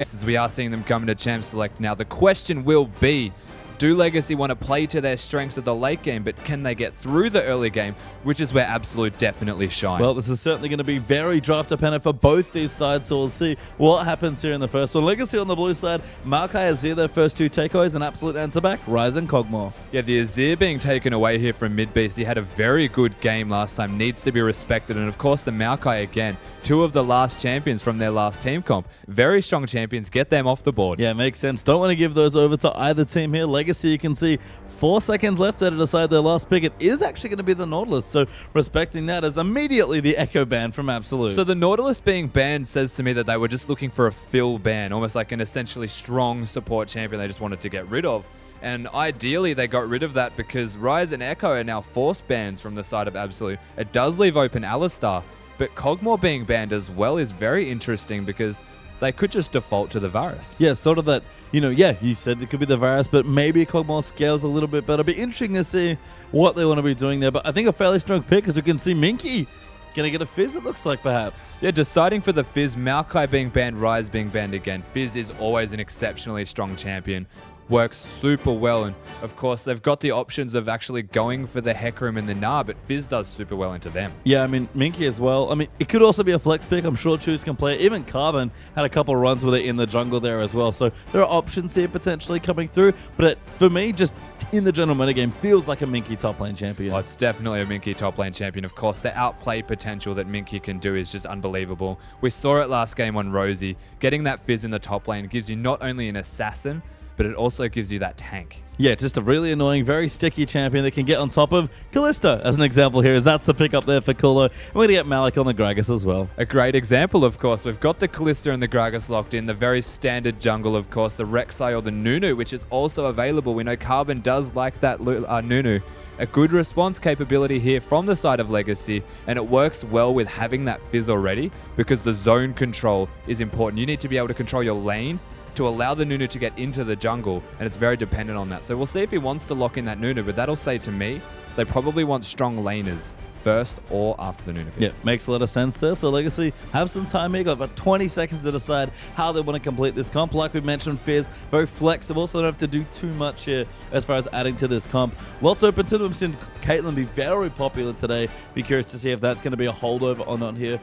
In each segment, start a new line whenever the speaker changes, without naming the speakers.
as we are seeing them come into Champ Select now. The question will be, do Legacy want to play to their strengths of the late game, but can they get through the early game, which is where Absolute definitely shine?
Well, this is certainly going to be very draft dependent for both these sides, so we'll see what happens here in the first one. Legacy on the blue side, Maokai, Azir, their first two takeaways, and Absolute answer back, Ryze and Kog'Maw.
Yeah, the Azir being taken away here from Midbeast. He had a very good game last time, needs to be respected, and of course the Maokai again. Two of the last champions from their last team comp. Very strong champions. Get them off the board.
Yeah, makes sense. Don't want to give those over to either team here. Legacy, you can see 4 seconds left to decide their last pick. It is actually going to be the Nautilus, so respecting that as immediately the Echo ban from Absolute.
So the Nautilus being banned says to me that they were just looking for a fill ban, almost like an essentially strong support champion they just wanted to get rid of. And ideally, they got rid of that because Ryze and Echo are now forced bans from the side of Absolute. It does leave open Alistar. But Kog'Maw being banned as well is very interesting because they could just default to the Varus.
Yeah, sort of that, you said it could be the Varus, but maybe Kog'Maw scales a little bit better. It'll be interesting to see what they want to be doing there. But I think a fairly strong pick, as we can see Minky going to get a Fizz, it looks like, perhaps.
Yeah, deciding for the Fizz, Maokai being banned, Ryze being banned again. Fizz is always an exceptionally strong champion. Works super well, and of course they've got the options of actually going for the Hecarim and the Gnar, but Fizz does super well into them.
Yeah, I mean, Minky as well. I mean, it could also be a flex pick. I'm sure Choose can play it. Even Carbon had a couple of runs with it in the jungle there as well, so there are options here potentially coming through, but for me, just in the general metagame, feels like a Minky top lane champion.
Oh, it's definitely a Minky top lane champion. Of course, the outplay potential that Minky can do is just unbelievable. We saw it last game on Rosie. Getting that Fizz in the top lane gives you not only an assassin, but it also gives you that tank.
Yeah, just a really annoying, very sticky champion that can get on top of Kalista, as an example here, as that's the pick up there for Kulo. And we're going to get Malik on the Gragas as well.
A great example, of course. We've got the Kalista and the Gragas locked in, the very standard jungle, of course, the Rek'Sai or the Nunu, which is also available. We know Carbon does like that Nunu. A good response capability here from the side of Legacy, and it works well with having that Fizz already because the zone control is important. You need to be able to control your lane to allow the Nunu to get into the jungle, and it's very dependent on that. So we'll see if he wants to lock in that Nunu, but that'll say to me they probably want strong laners first or after the Nunu pick.
Yeah, makes a lot of sense there. So Legacy have some time here. Got about 20 seconds to decide how they want to complete this comp. Like we mentioned, Fizz, very flexible, so they don't have to do too much here as far as adding to this comp. Lots open to them. Seen Caitlyn be very popular today. Be curious to see if that's going to be a holdover or not here.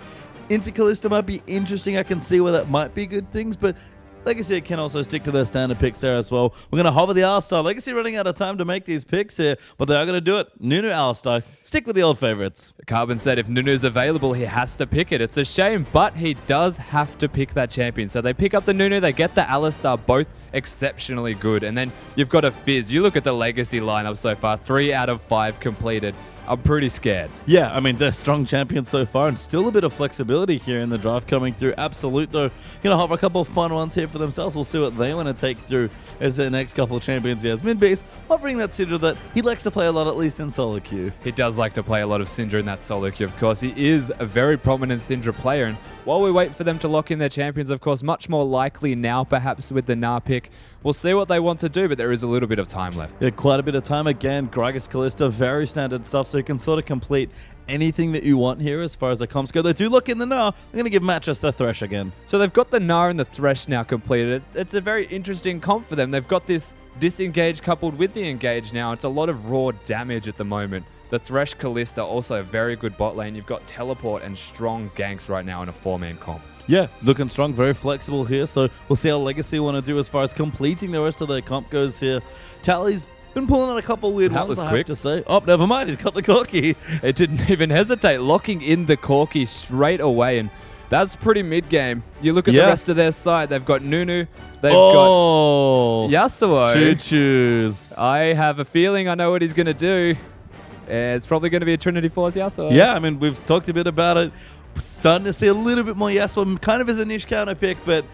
Into Kalista might be interesting. I can see where that might be good things, but Legacy can also stick to their standard picks there as well. We're going to hover the Alistar. Legacy running out of time to make these picks here, but they are going to do it. Nunu, Alistar. Stick with the old favorites.
Carbon said if Nunu's available, he has to pick it. It's a shame, but he does have to pick that champion. So they pick up the Nunu, they get the Alistar, both exceptionally good. And then you've got a Fizz. You look at the Legacy lineup so far, 3 out of 5 completed. I'm pretty scared.
Yeah, I mean, they're strong champions so far, and still a bit of flexibility here in the draft coming through. Absolute, though, going to have a couple of fun ones here for themselves. We'll see what they want to take through as their next couple of champions. He has Midbeast, offering that Syndra that he likes to play a lot, at least in solo queue.
He does like to play a lot of Syndra in that solo queue, of course. He is a very prominent Syndra player, and while we wait for them to lock in their champions, of course, much more likely now, perhaps, with the Gnar pick. We'll see what they want to do, but there is a little bit of time left.
Yeah, quite a bit of time. Again, Gragas, Kalista, very standard stuff, so you can sort of complete anything that you want here as far as the comps go. They do look in the Gnar. They're going to give Mattress the Thresh again.
So they've got the Gnar and the Thresh now completed. It's a very interesting comp for them. They've got this disengage coupled with the engage now. It's a lot of raw damage at the moment. The Thresh Kalista, also a very good bot lane. You've got teleport and strong ganks right now in a 4-man comp.
Yeah, looking strong, very flexible here. So we'll see how Legacy want to do as far as completing the rest of their comp goes here. Tally's been pulling out a couple weird ones, I have to say. Oh, never mind. He's got the Corki.
It didn't even hesitate. Locking in the Corki straight away. And that's pretty mid-game. You look at the rest of their side. They've got Nunu. They've got Yasuo.
Choo-choos.
I have a feeling I know what he's going to do. It's probably going to be a Trinity Force Yasuo.
Yeah, I mean, we've talked a bit about it. Starting to see a little bit more Yasuo, kind of as a niche counter pick, but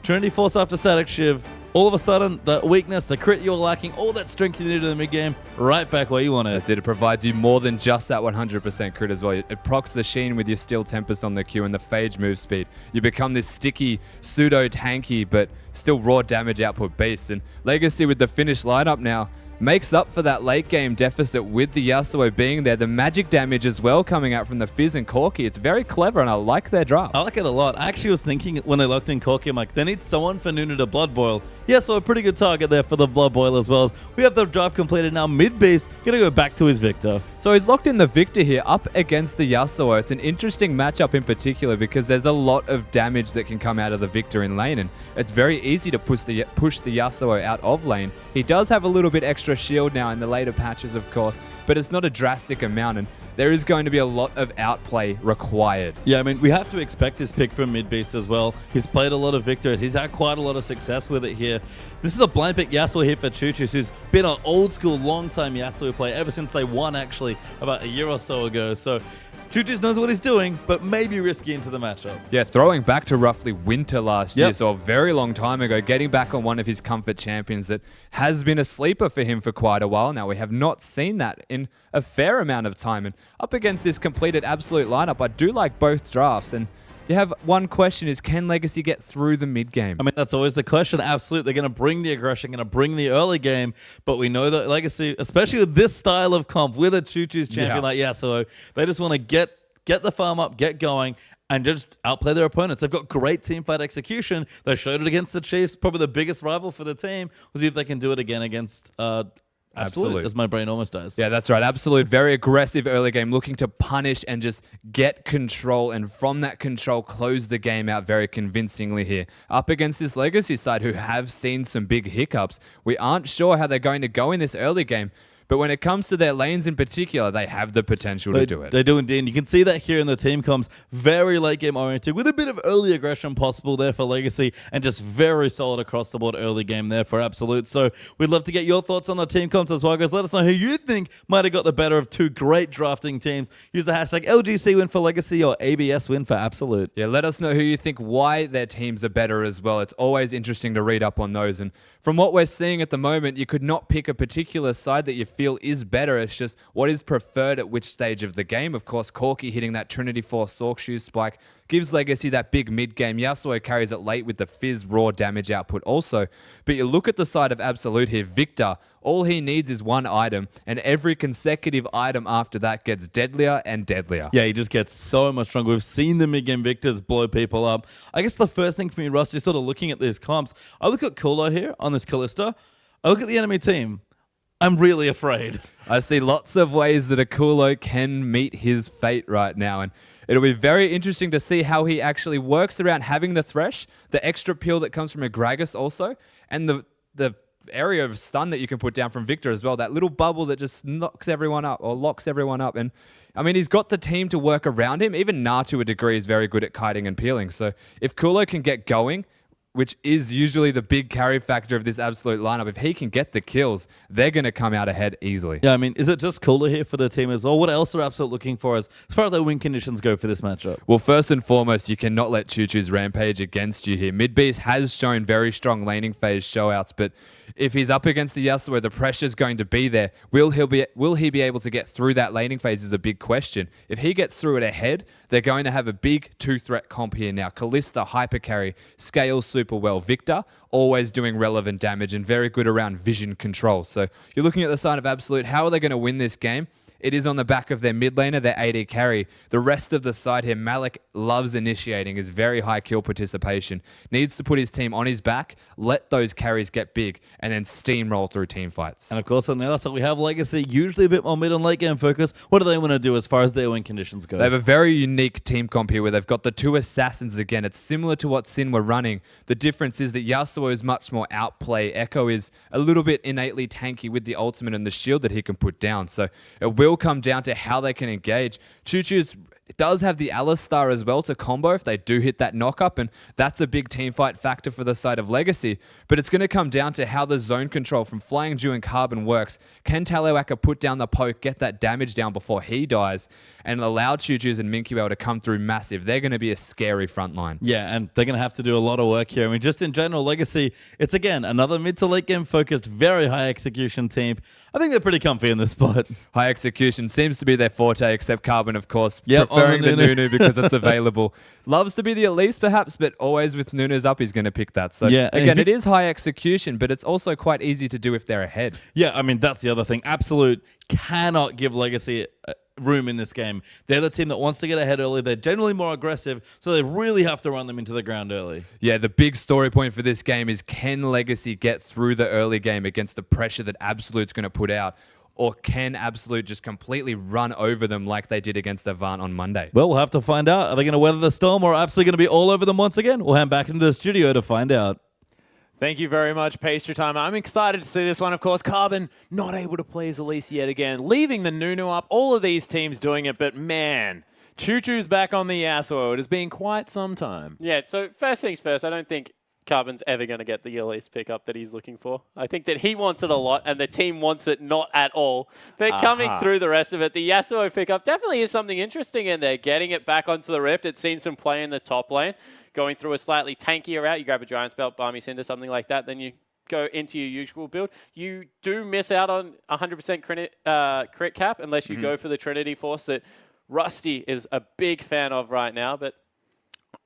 Trinity Force after Static Shiv, all of a sudden, the weakness, the crit you're lacking, all that strength you need in the mid-game, right back where you want it.
That's it. It provides you more than just that 100% crit as well. It procs the Sheen with your Steel Tempest on the Q and the Phage move speed. You become this sticky, pseudo-tanky, but still raw damage output beast. And Legacy with the finished lineup now, makes up for that late game deficit with the Yasuo being there. The magic damage as well coming out from the Fizz and Corki. It's very clever, and I like their draft.
I like it a lot. I actually was thinking when they locked in Corki, I'm like, they need someone for Nunu to Blood Boil. Yeah, so a pretty good target there for the Blood Boil as well. We have the draft completed now. Mid-Beast going to go back to his Victor.
So he's locked in the Victor here up against the Yasuo. It's an interesting matchup in particular because there's a lot of damage that can come out of the Victor in lane, and it's very easy to push the Yasuo out of lane. He does have a little bit extra shield now in the later patches, of course, but it's not a drastic amount, and there is going to be a lot of outplay required.
Yeah, I mean, we have to expect this pick from Mid-Beast as well. He's played a lot of Victors. He's had quite a lot of success with it here. This is a blind pick Yasuo here for Choo-Choo, who's been an old-school, long-time Yasuo player ever since they won, actually, about a year or so ago. So Choo-Choo knows what he's doing, but maybe risky into the matchup.
Yeah, throwing back to roughly winter last year, so a very long time ago, getting back on one of his comfort champions that has been a sleeper for him for quite a while now. We have not seen that in a fair amount of time. And up against this completed absolute lineup, I do like both drafts. And you have one question is, can Legacy get through the mid game?
I mean, that's always the question. Absolutely. They're going to bring the aggression, going to bring the early game. But we know that Legacy, especially with this style of comp, with a Choo-Choo's champion like Yasuo, they just want to get the farm up, get going, and just outplay their opponents. They've got great teamfight execution. They showed it against the Chiefs. Probably the biggest rival for the team. We'll see if they can do it again against Absolute, as my brain almost dies.
Yeah, that's right. Absolute, very aggressive early game, looking to punish and just get control, and from that control, close the game out very convincingly here. Up against this Legacy side, who have seen some big hiccups. We aren't sure how they're going to go in this early game, but when it comes to their lanes in particular, they have the potential to do it.
They do indeed. You can see that here in the team comms, very late game oriented, with a bit of early aggression possible there for Legacy, and just very solid across the board early game there for Absolute. So we'd love to get your thoughts on the team comms as well, guys. Let us know who you think might have got the better of two great drafting teams. Use the hashtag LGC win for Legacy or ABS win for Absolute.
Yeah, let us know who you think, why their teams are better as well. It's always interesting to read up on those. And from what we're seeing at the moment, you could not pick a particular side that you feel is better. It's just what is preferred at which stage of the game. Of course, Corki hitting that Trinity Force Sork Shoe spike gives Legacy that big mid-game. Yasuo carries it late with the Fizz raw damage output also. But you look at the side of Absolute here, Victor, all he needs is one item, and every consecutive item after that gets deadlier and deadlier.
Yeah, he just gets so much stronger. We've seen the mid-game Victors blow people up. I guess the first thing for me, Russ, is sort of looking at these comps. I look at Kulo here on this Kalista. I look at the enemy team. I'm really afraid.
I see lots of ways that Akulo can meet his fate right now, and it'll be very interesting to see how he actually works around having the Thresh, the extra peel that comes from a Gragas also, and the area of stun that you can put down from Victor as well, that little bubble that just knocks everyone up or locks everyone up. And I mean, he's got the team to work around him. Even Na to a degree is very good at kiting and peeling. So if Kulo can get going, which is usually the big carry factor of this Absolute lineup, if he can get the kills, they're going to come out ahead easily.
Yeah, I mean, is it just Cooler here for the team as well? What else are Absolute looking for as far as their win conditions go for this matchup?
Well, first and foremost, you cannot let Choo-Choo's rampage against you here. Mid-Beast has shown very strong laning phase showouts, but if he's up against the Yasuo, the pressure's going to be there. Will he be able to get through that laning phase is a big question. If he gets through it ahead, they're going to have a big two-threat comp here now. Kalista, hyper carry, scales super well. Victor, always doing relevant damage and very good around vision control. So you're looking at the side of Absolute. How are they going to win this game? It is on the back of their mid laner, their AD carry. The rest of the side here, Malik loves initiating, is very high kill participation. Needs to put his team on his back, let those carries get big, and then steamroll through team fights.
And of course, on the other side, we have Legacy, usually a bit more mid and late game focus. What do they want to do as far as their win conditions go?
They have a very unique team comp here where they've got the two assassins again. It's similar to what Sin were running. The difference is that Yasuo is much more outplay. Echo is a little bit innately tanky with the ultimate and the shield that he can put down. So it will come down to how they can engage. Choo-Choo's does have the Alistar as well to combo if they do hit that knock-up, and that's a big teamfight factor for the side of Legacy. But it's going to come down to how the zone control from Flying Dew and Carbon works. Can Talawaka put down the poke, get that damage down before he dies, and allow Choo-Choo's and Minky to come through massive? They're going to be a scary front line.
Yeah, and they're going to have to do a lot of work here. I mean, just in general, Legacy, it's again another mid to late game focused, very high execution team. I think they're pretty comfy in this spot.
High execution seems to be their forte, except Carbon, of course,
prefers
preferring the
Nunu.
Nunu because it's available. Loves to be the Elise perhaps, but always with Nunu's up, he's going to pick that. So
Yeah, and
again,
if
it is high execution, but it's also quite easy to do if they're ahead.
Yeah, I mean, that's the other thing. Absolute cannot give Legacy room in this game. They're the team that wants to get ahead early. They're generally more aggressive, so they really have to run them into the ground early.
Yeah, the big story point for this game is, can Legacy get through the early game against the pressure that Absolute's going to put out? Or can Absolute just completely run over them like they did against Avant on Monday?
Well, we'll have to find out. Are they going to weather the storm, or are Absolute going to be all over them once again? We'll hand back into the studio to find out.
Thank you very much, Pastry Time. I'm excited to see this one. Of course, Carbon not able to play as Elise yet again, leaving the Nunu up. All of these teams doing it, but man, Choo Choo's back on the Yasuo. It has been quite some time.
Yeah, so first things first, I don't think Carbon's ever going to get the Elise pickup that he's looking for. I think that he wants it a lot, and the team wants it not at all. But coming through the rest of it, the Yasuo pickup definitely is something interesting in there. Getting it back onto the Rift, it's seen some play in the top lane. Going through a slightly tankier route, you grab a Giant's Belt, Barmy Cinder, something like that, then you go into your usual build. You do miss out on 100% crit cap unless you go for the Trinity Force that Rusty is a big fan of right now. But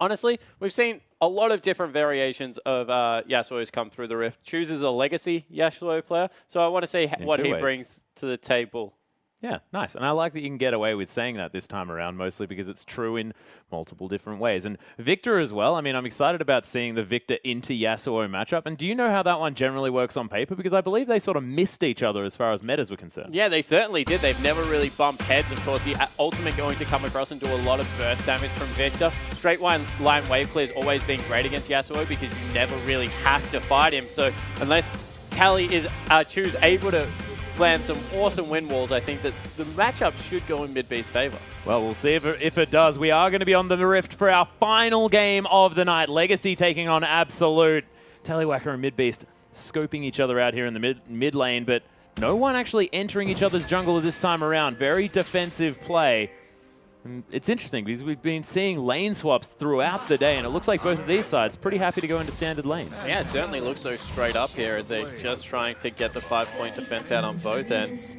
honestly, we've seen a lot of different variations of Yasuo's come through the Rift. Chooses a legacy Yasuo player, so I want to see what he brings to the table.
Yeah, nice. And I like that you can get away with saying that this time around, mostly because it's true in multiple different ways. And Victor as well. I mean, I'm excited about seeing the Victor into Yasuo matchup. And do you know how that one generally works on paper? Because I believe they sort of missed each other as far as metas were concerned.
Yeah, they certainly did. They've never really bumped heads. Of course, the ultimate going to come across and do a lot of burst damage from Victor. Straight line wave clear has always been great against Yasuo because you never really have to fight him. So unless Tally is Choo's able to land some awesome wind walls, I think that the matchup should go in Mid-B's favor.
Well, we'll see if it does. We are going to be on the Rift for our final game of the night. Legacy taking on Absolute. Tallywhacker and Mid-Beast scoping each other out here in the mid lane, but no one actually entering each other's jungle this time around. Very defensive play. And it's interesting because we've been seeing lane swaps throughout the day, and it looks like both of these sides pretty happy to go into standard lanes.
Yeah, it certainly looks so straight up here as they're just trying to get the 5-point defense out on both ends.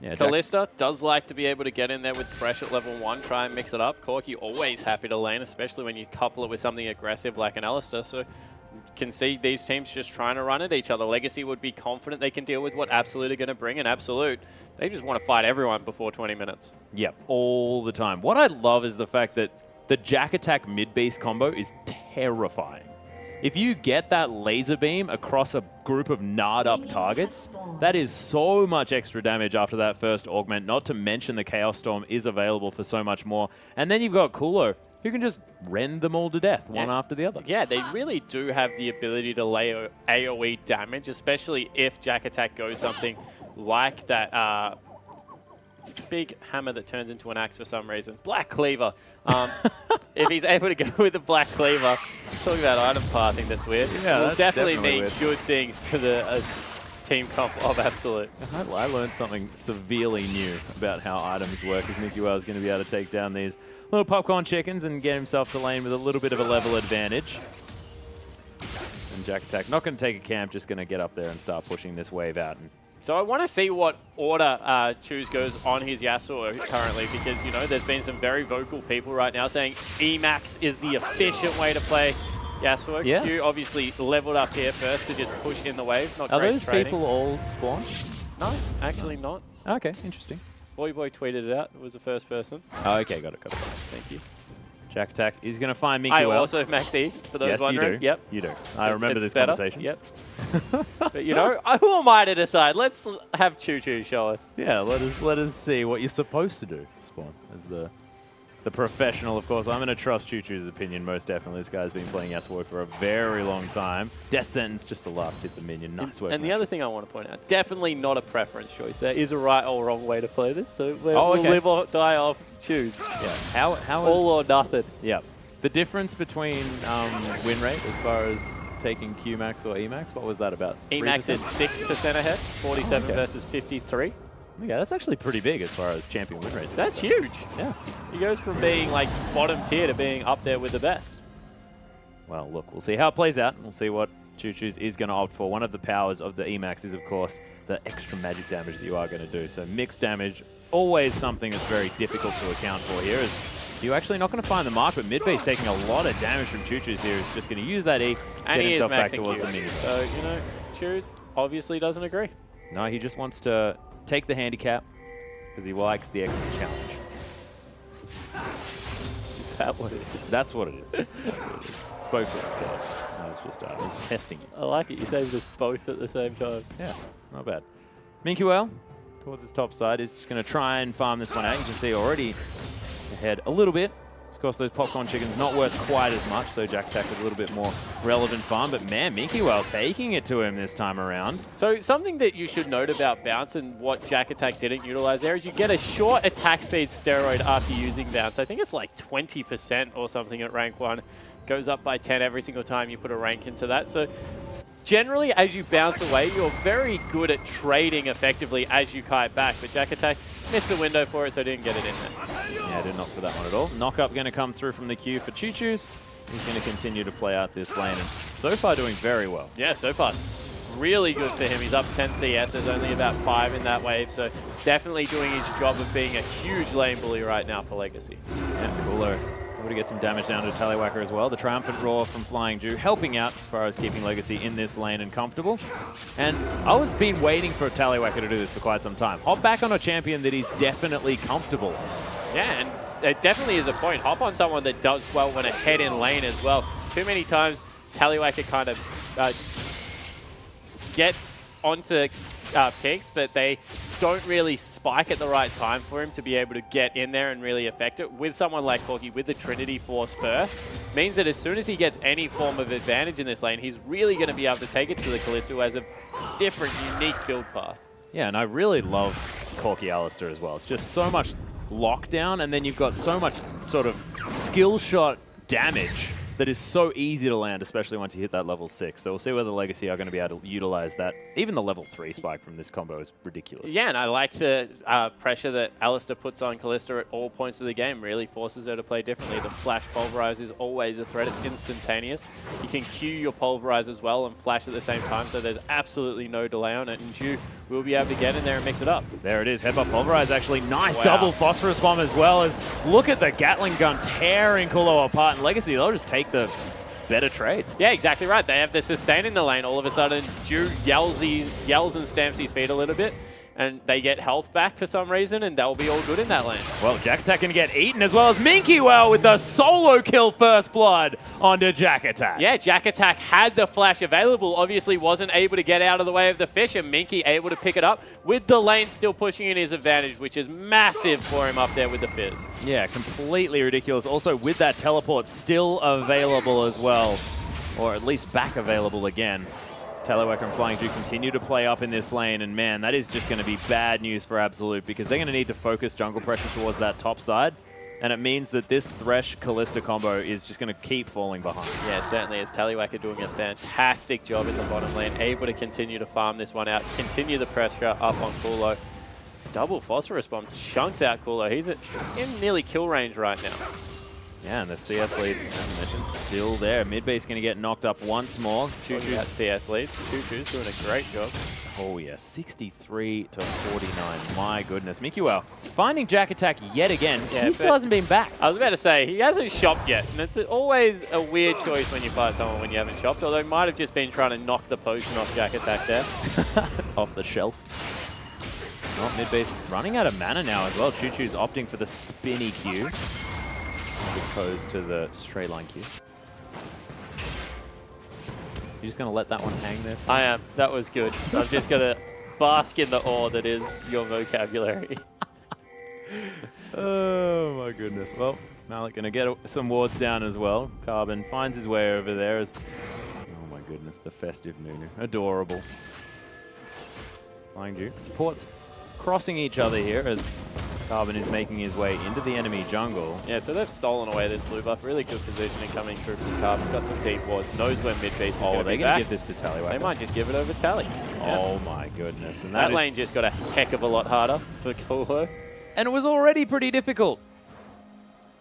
Yeah, Kalista does like to be able to get in there with Thresh at level 1, try and mix it up. Corki always happy to lane, especially when you couple it with something aggressive like an Alistair. So you can see these teams just trying to run at each other. Legacy would be confident they can deal with what Absolute are going to bring, and Absolute, they just want to fight everyone before 20 minutes.
Yep, all the time. What I love is the fact that the Jack Attack mid-beast combo is terrifying. If you get that laser beam across a group of gnarred up targets, that is so much extra damage after that first augment, not to mention the Chaos Storm is available for so much more. And then you've got Kulo, who can just rend them all to death, one after the other.
Yeah, they really do have the ability to lay AoE damage, especially if Jack Attack goes something like that big hammer that turns into an axe for some reason. Black Cleaver. If he's able to go with the Black Cleaver, talking about item pathing, that's weird.
Yeah,
will
that's
definitely mean
weird.
good things for the team comp of Absolute.
I learned something severely new about how items work. If Mickey Well is going to be able to take down these little popcorn chickens and get himself to lane with a little bit of a level advantage. And Jack Attack not going to take a camp, just going to get up there and start pushing this wave out. And
so I want to see what order Choose goes on his Yasuo currently, because, you know, there's been some very vocal people right now saying Emax is the efficient way to play Yasuo.
Yeah.
Q obviously leveled up here first to just push in the wave. Not
are
great
those
training.
people all spawn?
No, actually not.
Okay, interesting.
Boy tweeted it out. It was the first person.
Oh, okay, got it.
Thank you.
Jack Attack is going to find Mickey
I
Well.
also Maxi, for those
yes,
wondering.
you do.
Yep.
You do. I remember this
better.
conversation.
Yep. But, you know, who am I to decide? Let's have Choo Choo show us.
Yeah, let us see what you're supposed to do, Spawn, as the professional, of course. I'm going to trust Choo Choo's opinion most definitely. This guy's been playing Yasuo for a very long time. Death Sentence just to last hit the minion. Nice work.
And the other thing I want to point out, definitely not a preference choice. There is a right or wrong way to play this, so we'll live or die off Choose.
Yeah. How
all or nothing.
Yeah. The difference between win rate as far as taking Qmax or Emax, what was that about?
Emax is 6% ahead, 47 versus 53.
Yeah, that's actually pretty big as far as champion win rates.
That's huge.
Yeah.
He goes from being like bottom tier to being up there with the best.
Well, look, we'll see how it plays out, and we'll see what Choo Choo's is going to opt for. One of the powers of the Emax is, of course, the extra magic damage that you are going to do. So mixed damage always something that's very difficult to account for here. You're actually not going to find the mark, but mid-base taking a lot of damage from Choo-Choo's here. He's just going to use that E,
and
get
he
himself
is
back
maxing
towards
Q.
the mini.
So, you know, Choos obviously doesn't agree.
No, he just wants to take the handicap because he likes the extra challenge.
Is that what it is?
That's what it is. That's what it is. Spoke for it. No, it's just testing you.
I like it. You saved us both at the same time.
Yeah, not bad. Minky towards his top side is just going to try and farm this one out. You can see already ahead a little bit. Of course, those popcorn chickens not worth quite as much, so Jack Attack with a little bit more relevant farm. But man, Minky taking it to him this time around.
So something that you should note about Bounce and what Jack Attack didn't utilize there is you get a short attack speed steroid after using Bounce. I think it's like 20% or something at rank 1. Goes up by 10 every single time you put a rank into that. So generally, as you bounce away, you're very good at trading effectively as you kite back. But Jack Attack missed the window for it, so didn't get it in there.
Yeah, did not for that one at all. Knock-up going to come through from the queue for Choo-Choo's. He's going to continue to play out this lane, and so far doing very well.
Yeah, so far really good for him. He's up 10 CS. There's only about 5 in that wave, so definitely doing his job of being a huge lane bully right now for Legacy.
Yeah, cooler. Able to get some damage down to Tallywhacker as well. The Triumphant Roar from Flying Jew helping out as far as keeping Legacy in this lane and comfortable. And I was been waiting for Tallywhacker to do this for quite some time. Hop back on a champion that is definitely comfortable.
Yeah, and it definitely is a point. Hop on someone that does well when ahead in lane as well. Too many times Tallywhacker kind of gets onto picks, but they don't really spike at the right time for him to be able to get in there and really affect it. With someone like Corky with the Trinity Force first, means that as soon as he gets any form of advantage in this lane, he's really going to be able to take it to the Kalista, who has a different, unique build path.
Yeah, and I really love Corky Alistair as well. It's just so much lockdown, and then you've got so much sort of skill shot damage that is so easy to land, especially once you hit that level 6. So we'll see whether Legacy are going to be able to utilize that. Even the level 3 spike from this combo is ridiculous.
Yeah, and I like the pressure that Alistair puts on Kalista at all points of the game. Really forces her to play differently. The flash pulverize is always a threat. It's instantaneous. You can Q your pulverize as well and flash at the same time, so there's absolutely no delay on it. And Ju will be able to get in there and mix it up.
There it is. Headbutt pulverize, actually. Nice
Wow.
double phosphorus bomb as well. As look at the Gatling gun tearing Kulo apart. And Legacy, they'll just take the better trade.
Yeah, exactly right. They have the sustain in the lane. All of a sudden, Ju yells and stamps his feet a little bit, and they get health back for some reason, and they'll be all good in that lane.
Well, Jack Attack going to get eaten as well as Minky with the solo kill first blood onto Jack Attack.
Yeah, Jack Attack had the flash available, obviously wasn't able to get out of the way of the fish, and Minky able to pick it up with the lane still pushing in his advantage, which is massive for him up there with the Fizz.
Yeah, completely ridiculous. Also, with that teleport still available as well, or at least back available again. Tallywhacker and Flying Jew continue to play up in this lane, and man, that is just going to be bad news for Absolute, because they're going to need to focus jungle pressure towards that top side, and it means that this Thresh-Kalista combo is just going to keep falling behind.
Yeah, certainly is. Tallywhacker doing a fantastic job in the bottom lane, able to continue to farm this one out, continue the pressure up on Kulo. Double Phosphorus Bomb chunks out Kulo. He's in nearly kill range right now.
Yeah, and the CS lead, as mentioned, still there. Mid-base going to get knocked up once more.
Choo-Choo's at CS lead. Choo-Choo's doing a great job.
Oh yeah, 63 to 49. My goodness. Minky finding Jack Attack yet again.
Yeah,
he still hasn't been back.
I was about to say, he hasn't shopped yet. And it's always a weird choice when you fight someone when you haven't shopped, although he might have just been trying to knock the potion off Jack Attack there.
Off the shelf. Not mid-base running out of mana now as well. Choo-Choo's opting for the spinny Q, as opposed to the straight line Q. You're just going to let that one hang there?
I am. That was good. I'm just going to bask in the awe that is your vocabulary.
Oh my goodness. Well, Malik going to get some wards down as well. Carbon finds his way over there as... Oh my goodness, the festive Nunu. Adorable. Flying Jew supports crossing each other here as Carbon is making his way into the enemy jungle.
Yeah, so they've stolen away this blue buff. Really good positioning coming through from Carbon. Got some deep wards. Knows where mid-base is going to be.
They're going to give this to Tallywhacker.
They might just give it over Tally.
Oh my goodness. And
that lane just got a heck of a lot harder for Kulo.
And it was already pretty difficult.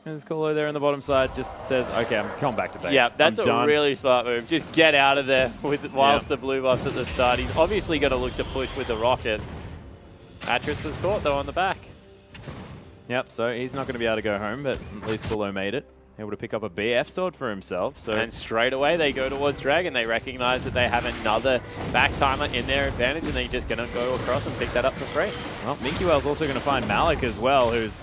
And Kulo there on the bottom side just says, okay, I'm coming back to base.
Yeah, that's a really smart move. Just get out of there whilst the blue buff's at the start. He's obviously going to look to push with the rockets. Atris was caught though on the back.
Yep, so he's not going to be able to go home, but at least Kulo made it. Able to pick up a BF sword for himself. So
and straight away they go towards Dragon. They recognize that they have another back timer in their advantage, and they're just going to go across and pick that up for free.
Well, Minkyuel's also going to find Malik as well, who's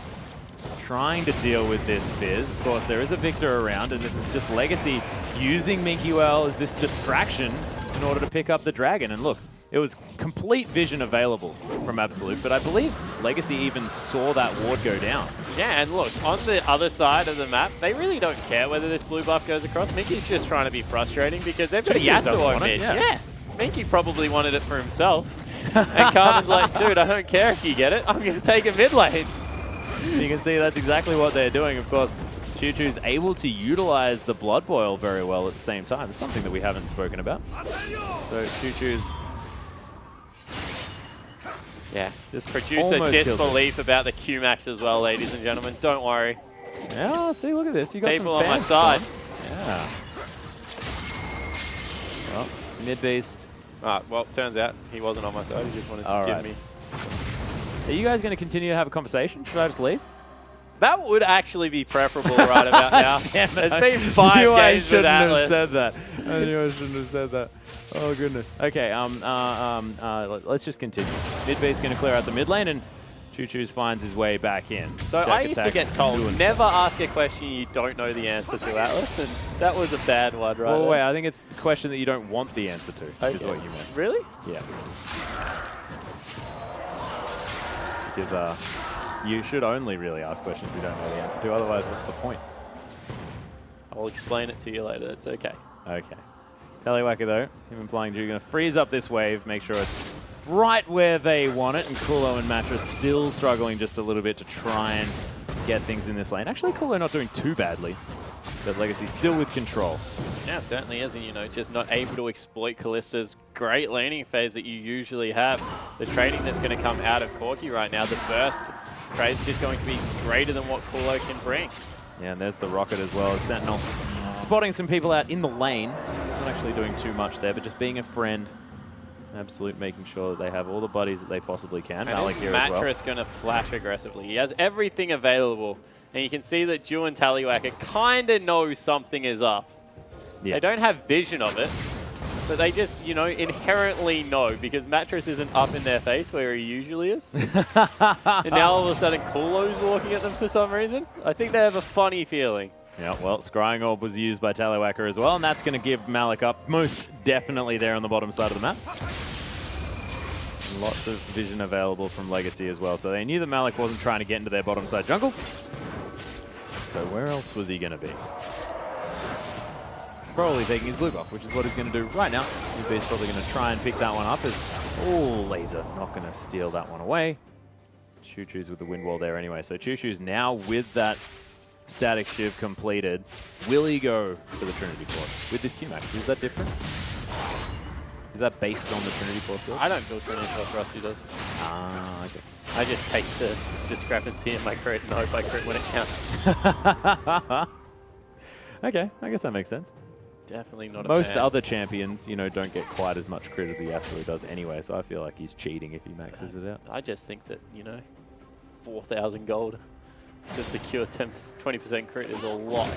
trying to deal with this Fizz. Of course, there is a Victor around, and this is just Legacy using Minkyuel as this distraction in order to pick up the Dragon. And look, it was complete vision available from Absolute, but I believe Legacy even saw that ward go down.
Yeah, and look, on the other side of the map, they really don't care whether this blue buff goes across. Minky's just trying to be frustrating because they've got a Yasuo mid. Yeah. Minky probably wanted it for himself. And Carbon's like, dude, I don't care if you get it. I'm going to take a mid lane.
You can see that's exactly what they're doing. Of course, Choo-Choo's able to utilize the Blood Boil very well at the same time. It's something that we haven't spoken about. So Choo-Choo's...
Yeah, just produce a disbelief about the Q-Max as well, ladies and gentlemen. Don't worry.
Yeah, see, look at this. You got
people
some
on my
fans
side.
Yeah. Well, mid-beast.
Well, turns out he wasn't on my side. He just wanted to give me.
Are you guys going to continue to have a conversation? Should I just leave?
That would actually be preferable right about now. It's been 5 games with Atlas.
Have said that. I knew I shouldn't have said that. Oh, goodness. Okay, let's just continue. Mid-base going to clear out the mid lane, and Choo-Choos finds his way back in.
So I used to get told, never ask a question you don't know the answer to, Atlas, and that was a bad one, right?
Well, wait, I think it's a question that you don't want the answer to, is what you meant.
Really?
Yeah. Because you should only really ask questions you don't know the answer to, otherwise what's the point?
I'll explain it to you later, it's okay.
Okay. Tallywhacker though, even flying Jew, going to freeze up this wave, make sure it's right where they want it, and Kulo and Mattress still struggling just a little bit to try and get things in this lane. Actually, Kulo not doing too badly, but Legacy still with control.
Yeah, it certainly is, and you know, just not able to exploit Kallista's great laning phase that you usually have. The trading that's going to come out of Corki right now, the burst trade is just going to be greater than what Kulo can bring.
Yeah, and there's the rocket as well as Sentinel. Spotting some people out in the lane. Not actually doing too much there, but just being a friend. Absolute making sure that they have all the buddies that they possibly can. Malik here as well.
Mattress going to flash aggressively. He has everything available. And you can see that Jew and Tallywhacker kind of know something is up. Yeah. They don't have vision of it, but they just, you know, inherently know because Mattress isn't up in their face where he usually is. And now all of a sudden Kulo's walking at them for some reason. I think they have a funny feeling.
Yeah, well, Scrying Orb was used by Tallywhacker as well, and that's going to give Malik up most definitely there on the bottom side of the map. Lots of vision available from Legacy as well, so they knew that Malik wasn't trying to get into their bottom side jungle. So where else was he going to be? Probably taking his blue buff, which is what he's going to do right now. He's probably going to try and pick that one up as, oh, Laser not going to steal that one away. Choo-Choo's with the wind wall there anyway, so Choo-Choo's now with that static shiv completed. Will he go for the Trinity Force with this Q-Max? Is that different? Is that based on the Trinity Force build?
I don't build Trinity Force, Rusty does.
Ah, okay.
I just take the discrepancy in my crit and hope I crit when it counts.
Okay, I guess that makes sense.
Definitely not a
Most
fan.
other champions, you know, don't get quite as much crit as the Yasuo does anyway, so I feel like he's cheating if he maxes it out.
I just think that, you know, 4,000 gold to secure 20% crit is a lot.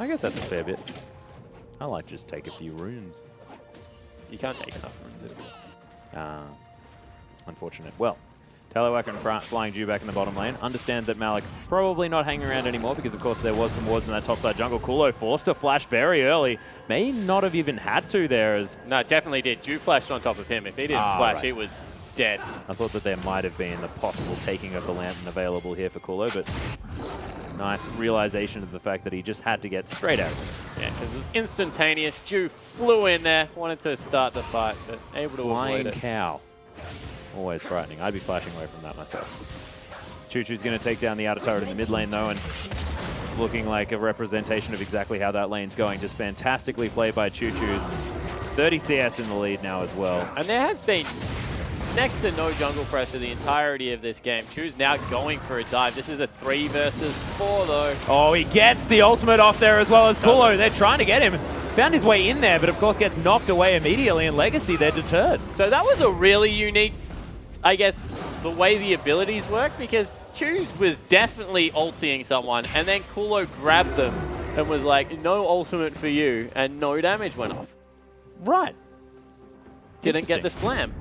I guess that's a fair bit. I like just take a few runes.
You can't take enough runes.
Unfortunate. Well, Tallywhacker and Flying Jew back in the bottom lane. Understand that Malik probably not hanging around anymore because, of course, there was some wards in that topside jungle. Kulo forced to flash very early. May not have even had to there as...
No, definitely did. Jew flashed on top of him. If he didn't flash, right, he was dead.
I thought that there might have been the possible taking of the lantern available here for Kulo, but nice realization of the fact that he just had to get straight out of it.
Yeah, because it was instantaneous. Jew flew in there, wanted to start the fight, but able to avoid it.
Flying cow. Always frightening. I'd be flashing away from that myself. Choo-Choo's going to take down the outer turret in the mid lane, though, and looking like a representation of exactly how that lane's going. Just fantastically played by Choo-Choo's. 30 CS in the lead now as well.
And there has been next to no jungle pressure the entirety of this game. Choo's now going for a dive. This is a 3 versus 4, though.
Oh, he gets the ultimate off there as well as Kulo. They're trying to get him. Found his way in there, but of course gets knocked away immediately, and Legacy, they're deterred.
So that was a really unique, I guess, the way the abilities work, because Choose was definitely ulting someone, and then Kulo grabbed them and was like, no ultimate for you, and no damage went off.
Right.
Didn't get the slam.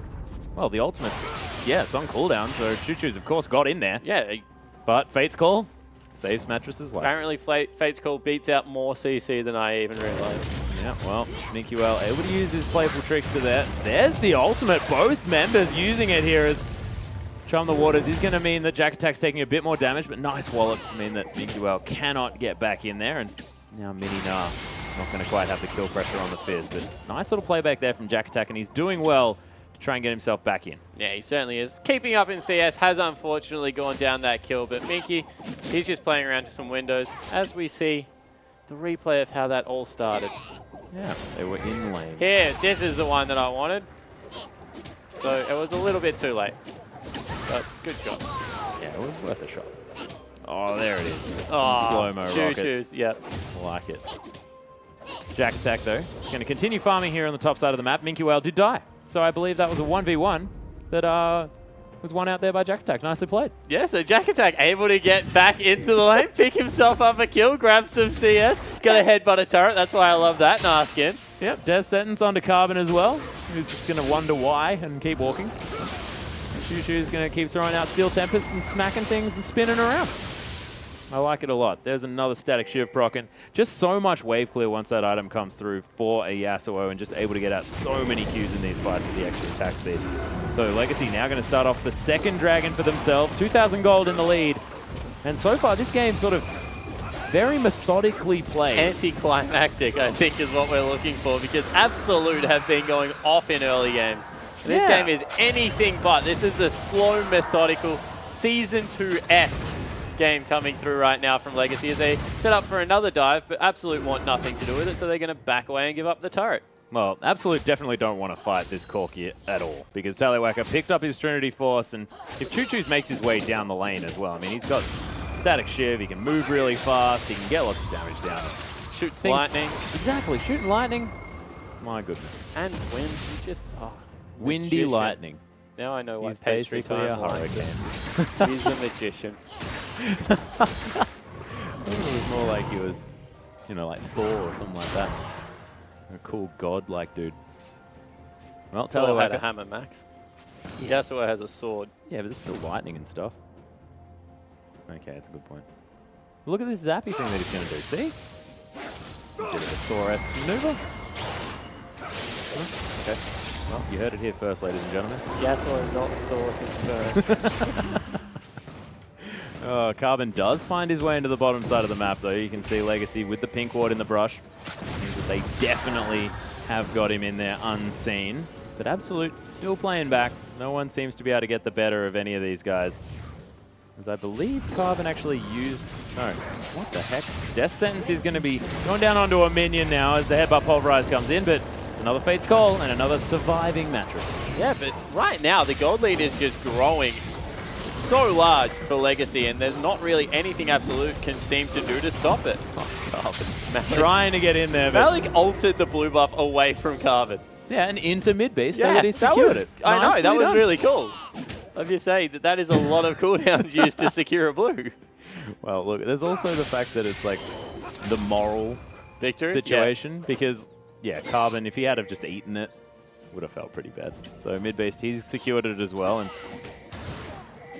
Well, the ultimate's, yeah, it's on cooldown, so Choo-Choo's, of course, got in there.
Yeah.
But Fate's Call saves Mattress's life.
Apparently, Fate's Call beats out more CC than I even realized.
Yeah, well, Minky-Well able to use his playful tricks to that. There's the ultimate. Both members using it here as Charm the Waters is going to mean that Jack Attack's taking a bit more damage, but nice wallop to mean that Minky-Well cannot get back in there. And now Mini Nah not going to quite have the kill pressure on the Fizz, but nice little playback there from Jack Attack, and he's doing well to try and get himself back in.
Yeah, he certainly is. Keeping up in CS has unfortunately gone down that kill, but Minky, he's just playing around with some windows as we see the replay of how that all started.
Yeah, they were in lane.
Here, this is the one that I wanted. So it was a little bit too late, but good shot.
Yeah, it was worth a shot. Oh, there it is. Some
Oh,
slow-mo rockets.
Choo-choos, yep.
Like it. Jack Attack, though, going to continue farming here on the top side of the map. Minky-Well did die. So I believe that was a 1v1 that was won out there by Jack Attack. Nicely played.
Yeah, so Jack Attack able to get back into the lane, pick himself up a kill, grab some CS, got a headbutt a turret. That's why I love that Naskin.
Yep, Death Sentence onto Carbon as well. Who's just going to wonder why and keep walking. Choo-Choo's going to keep throwing out Steel Tempest and smacking things and spinning around. I like it a lot. There's another Static Shiv proc, and just so much wave clear once that item comes through for a Yasuo, and just able to get out so many Qs in these fights with the extra attack speed. So Legacy now going to start off the second dragon for themselves. 2,000 gold in the lead. And so far, this game sort of very methodically played.
Anticlimactic, I think, is what we're looking for, because Absolute have been going off in early games. This game is anything but. This is a slow, methodical, Season 2-esque game coming through right now from Legacy as they set up for another dive, but Absolute want nothing to do with it, so they're going to back away and give up the turret.
Well, Absolute definitely don't want to fight this Corki at all, because Tallywacker picked up his Trinity Force, and if Choo-Choos makes his way down the lane as well, I mean, he's got Static Shiv, he can move really fast, he can get lots of damage down.
Shoots lightning.
Exactly, shooting lightning. My goodness.
And wind, he's just,
Windy
magician.
lightning.
Now I know why
He's
Pastry
basically a
Time likes
hurricane.
it. He's a magician.
It was more like he was, you know, like Thor or something like that. A cool god-like dude. Well,
Thor had a
Tallywacker.
hammer, Max. Yasuo has a sword.
Yeah, but there's still lightning and stuff. Okay, that's a good point. Look at this zappy thing that he's going to do. See? It's a bit of a Thor-esque maneuver. Okay. Well, you heard it here first, ladies and gentlemen.
Yasuo not Thor confirmed.
Oh, Carbon does find his way into the bottom side of the map, though. You can see Legacy with the pink ward in the brush. Means that they definitely have got him in there unseen. But Absolute still playing back. No one seems to be able to get the better of any of these guys. As I believe Carbon actually used... No, what the heck? Death Sentence is going to be going down onto a minion now as the Headbutt Pulverize comes in, but it's another Fate's Call and another surviving Mattress.
Yeah, but right now the gold lead is just growing so large for Legacy, and there's not really anything Absolute can seem to do to stop it.
Oh, Carbon. Trying to get in there, but...
Malik altered the blue buff away from Carbon.
Yeah, and into mid-base so
Yeah,
that he secured it.
I know,
Nicely
that was
done.
really cool. I'm just saying that is a lot of cooldowns used to secure a blue.
Well, look, there's also the fact that it's like the moral
Victory?
situation because, yeah, Carbon, if he had have just eaten it, would have felt pretty bad. So mid-base, he's secured it as well, and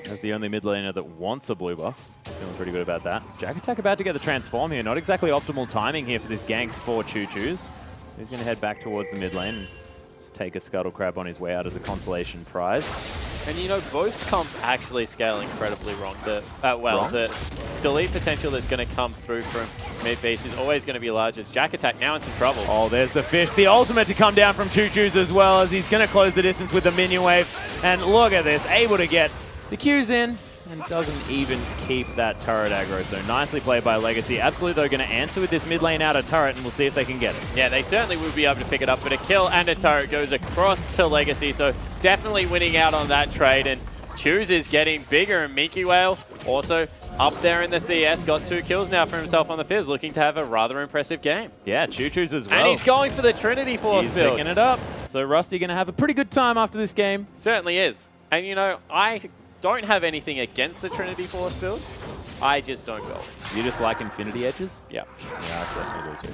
as the only mid laner that wants a blue buff, feeling pretty good about that. Jack Attack about to get the transform here. Not exactly optimal timing here for this gank for Choo-Choos. He's going to head back towards the mid lane and just take a Scuttle Crab on his way out as a consolation prize.
And you know, both comps actually scale incredibly wrong.
Wrong?
The delete potential that's going to come through from mid-base is always going to be large. As Jack Attack now in some trouble.
Oh, there's the fish. The ultimate to come down from Choo-Choos as well as he's going to close the distance with the minion wave. And look at this, able to get the Qs in and doesn't even keep that turret aggro. So nicely played by Legacy. Absolute, though, going to answer with this mid lane out of turret, and we'll see if they can get it.
Yeah, they certainly would be able to pick it up, but a kill and a turret goes across to Legacy, so definitely winning out on that trade. And Choose is getting bigger, and Minky-Well also up there in the CS, got 2 kills now for himself on the Fizz, looking to have a rather impressive game.
Yeah, Choo-Choos as well.
And he's going for the Trinity Force
He's
build.
picking it up. So Rusty going to have a pretty good time after this game.
Certainly is. And you know, I don't have anything against the Trinity Force build. I just don't go.
You just like Infinity Edges?
Yeah.
Yeah, that's definitely good too.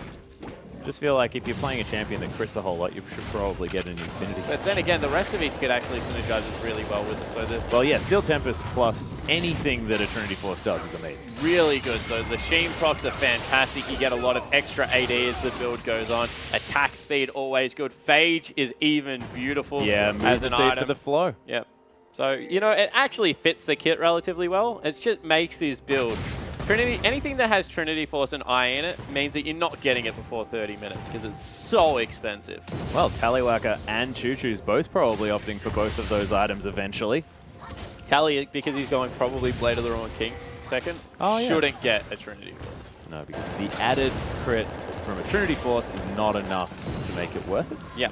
Just feel like if you're playing a champion that crits a whole lot, you should probably get an Infinity.
But then again, the rest of these kit actually synergizes really well with it. So the
Well, yeah, Steel Tempest plus anything that a Trinity Force does is amazing.
really good. So the Sheen procs are fantastic. You get a lot of extra AD as the build goes on. Attack speed always good. Phage is even beautiful
Yeah,
as an item.
for the flow.
Yep. So, you know, it actually fits the kit relatively well. It just makes this build. Trinity, anything that has Trinity Force and Eye in it means that you're not getting it before 30 minutes because it's so expensive.
Well, Tallywhacker and Choo Choo's both probably opting for both of those items eventually.
Tally, because he's going probably Blade of the Ruined King second, shouldn't get a Trinity Force.
No, because the added crit from a Trinity Force is not enough to make it worth it.
Yeah.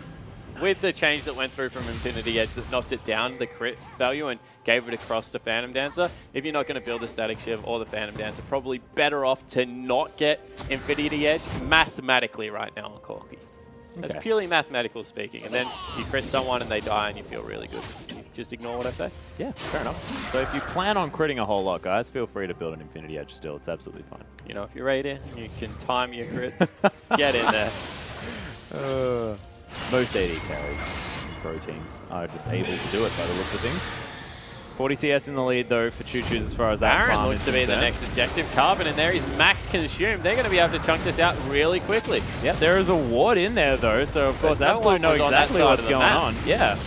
With the change that went through from Infinity Edge that knocked it down, the crit value, and gave it across to Phantom Dancer, if you're not going to build the Static Shiv or the Phantom Dancer, probably better off to not get Infinity Edge mathematically right now on Corki. That's
Okay.
purely mathematical speaking. And then you crit someone and they die and you feel really good. You just ignore what I say.
Yeah, fair enough. So if you plan on critting a whole lot, guys, feel free to build an Infinity Edge still. It's absolutely fine.
You know, if you're raiding, you can time your crits. Get in there.
Most AD carries in pro teams are just able to do it by the looks of things. 40 CS in the lead, though, for Choo Choo's as far as that
Baron
farm
looks
is
to be the
concerned.
next objective. Carbon in there, he's max consumed. They're going to be able to chunk this out really quickly.
Yep, there is a ward in there, though, so of course
no
Absolute
one
know
was on that
exactly
side
what's
of the
going
map.
on. Yeah.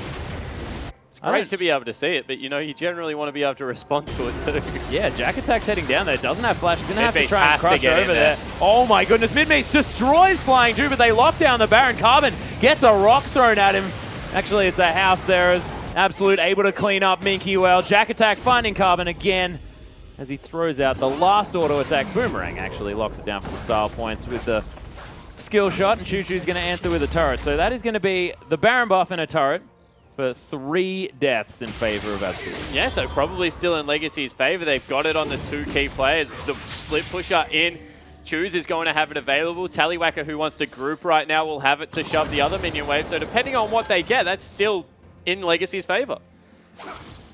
It's great to be able to see it, but you know, you generally want to be able to respond to it too.
Yeah, Jack Attack's heading down there. Doesn't have flash. Didn't have to
Mid-beast
try and
has to
crush
get in
over
there.
there. Oh my goodness, Mid-beast destroys Flying Jew, but they lock down the Baron. Carbon gets a rock thrown at him. Actually, it's a house there as Absolute able to clean up Minky well. Jack Attack finding Carbon again as he throws out the last auto attack. Boomerang actually locks it down for the style points with the skill shot, and Choo Choo's going to answer with a turret. So that is going to be the Baron buff and a turret for 3 deaths in favor of Absolute.
Yeah, so probably still in Legacy's favor. They've got it on the 2 key players. The split pusher in. Choose is going to have it available. Tallywhacker, who wants to group right now, will have it to shove the other minion wave. So depending on what they get, that's still in Legacy's favor.